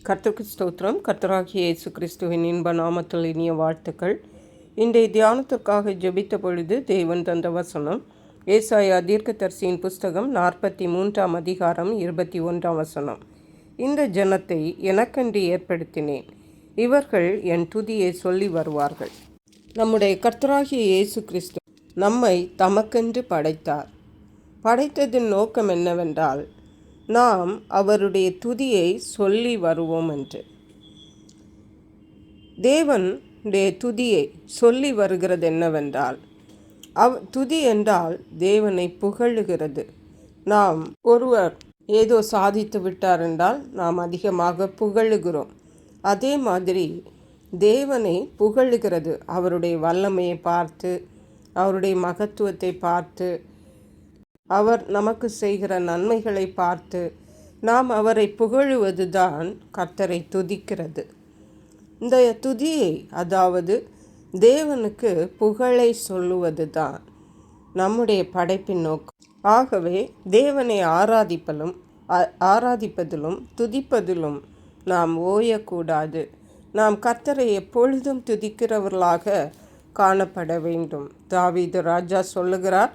கர்த்தருக்கு ஸ்தோத்திரம். கர்த்தராகிய இயேசு கிறிஸ்துவின் இன்ப நாமத்தில் இனிய வாழ்த்துக்கள். இன்றைய தியானத்திற்காக ஜெபித்த பொழுது தேவன் தந்த வசனம் ஏசாயா தீர்க்கதரிசியின் புஸ்தகம் 43 அதிகாரம் 21 வசனம். இந்த ஜனத்தை எனக்கென்று ஏற்படுத்தினேன், இவர்கள் என் துதியை சொல்லி வருவார்கள். நம்முடைய கர்த்தராகிய இயேசு கிறிஸ்து நம்மை தமக்கென்று படைத்தார். படைத்ததின் நோக்கம் என்னவென்றால், நாம் அவருடைய துதியை சொல்லி வருவோம் என்று. தேவனுடைய துதியை சொல்லி வருகிறது என்னவென்றால், துதி என்றால் தேவனை புகழுகிறது. நாம் ஒருவர் ஏதோ சாதித்து விட்டார் என்றால் நாம் அதிகமாக புகழுகிறோம். அதே மாதிரி தேவனை புகழுகிறது, அவருடைய வல்லமையை பார்த்து, அவருடைய மகத்துவத்தை பார்த்து, அவர் நமக்கு செய்கிற நன்மைகளை பார்த்து நாம் அவரை புகழுவது தான் கர்த்தரை துதிக்கிறது. இந்த துதியை, அதாவது தேவனுக்கு புகழை சொல்லுவது தான் நம்முடைய படைப்பின் நோக்கம். ஆகவே தேவனை ஆராதிப்பதிலும் துதிப்பதிலும் நாம் ஓயக்கூடாது. நாம் கர்த்தரை எப்பொழுதும் துதிக்கிறவர்களாக காணப்பட வேண்டும். தாவீது ராஜா சொல்லுகிறார்,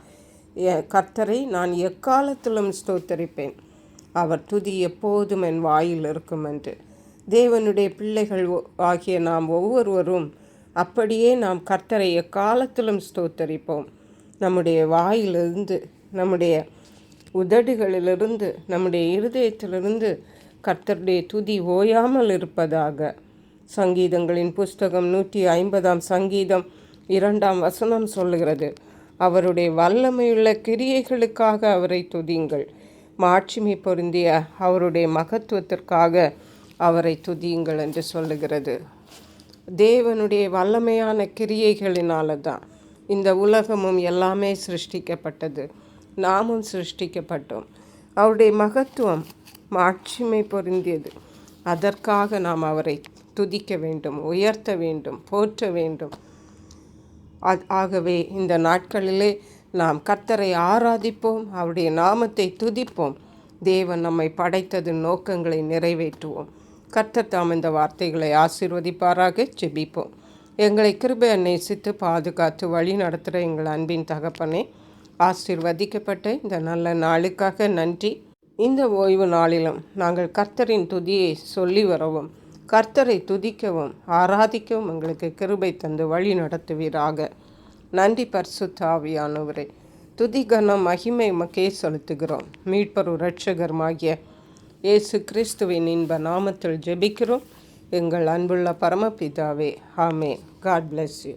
கர்த்தரை நான் எக்காலத்திலும் ஸ்தோத்தரிப்பேன், அவர் துதி எப்போதும் என் வாயில் இருக்கும் என்று. தேவனுடைய பிள்ளைகள் ஆகிய நாம் ஒவ்வொருவரும் அப்படியே நாம் கர்த்தரை எக்காலத்திலும் ஸ்தோத்தரிப்போம். நம்முடைய வாயிலிருந்து, நம்முடைய உதடுகளிலிருந்து, நம்முடைய இருதயத்திலிருந்து கர்த்தருடைய துதி ஓயாமல் இருப்பதாக. சங்கீதங்களின் புஸ்தகம் 150 சங்கீதம் 2 வசனம் சொல்லுகிறது, அவருடைய வல்லமையுள்ள கிரியைகளுக்காக அவரை துதியுங்கள், மாட்சிமை பொருந்திய அவருடைய மகத்துவத்திற்காக அவரை துதியுங்கள் என்று சொல்லுகிறது. தேவனுடைய வல்லமையான கிரியைகளினால தான் இந்த உலகமும் எல்லாமே சிருஷ்டிக்கப்பட்டது, நாமும் சிருஷ்டிக்கப்பட்டோம். அவருடைய மகத்துவம் மாட்சிமை பொருந்தியது. அதற்காக நாம் அவரை துதிக்க வேண்டும், உயர்த்த வேண்டும், போற்ற வேண்டும். ஆகவே இந்த நாட்களிலே நாம் கர்த்தரை ஆராதிப்போம், அவருடைய நாமத்தை துதிப்போம். தேவன் நம்மை படைத்ததின் நோக்கங்களை நிறைவேற்றுவோம். கர்த்தர் தாம் இந்த வார்த்தைகளை ஆசீர்வதிப்பாராக. ஜெபிப்போம். எங்களை கிருபை நேசித்து பாதுகாத்து வழி நடத்துகிற எங்கள் அன்பின் தகப்பனே, ஆசீர்வதிக்கப்பட்ட இந்த நல்ல நாளுக்காக நன்றி. இந்த ஓய்வு நாளிலும் நாங்கள் கர்த்தரின் துதியை சொல்லி வரவும், கர்த்தரை துதிக்கவும் ஆராதிக்கவும் எங்களுக்கு கிருபை தந்து வழி நடத்துவீராக. நன்றி பரிசுத்த ஆவியானவரே. துதி கனம் மகிமை உமக்கே செலுத்துகிறோம். மீட்பரும் இரட்சகருமாகிய இயேசு கிறிஸ்துவின் இன்ப நாமத்தில் ஜெபிக்கிறோம் எங்கள் அன்புள்ள பரமபிதாவே. ஆமென். God bless you.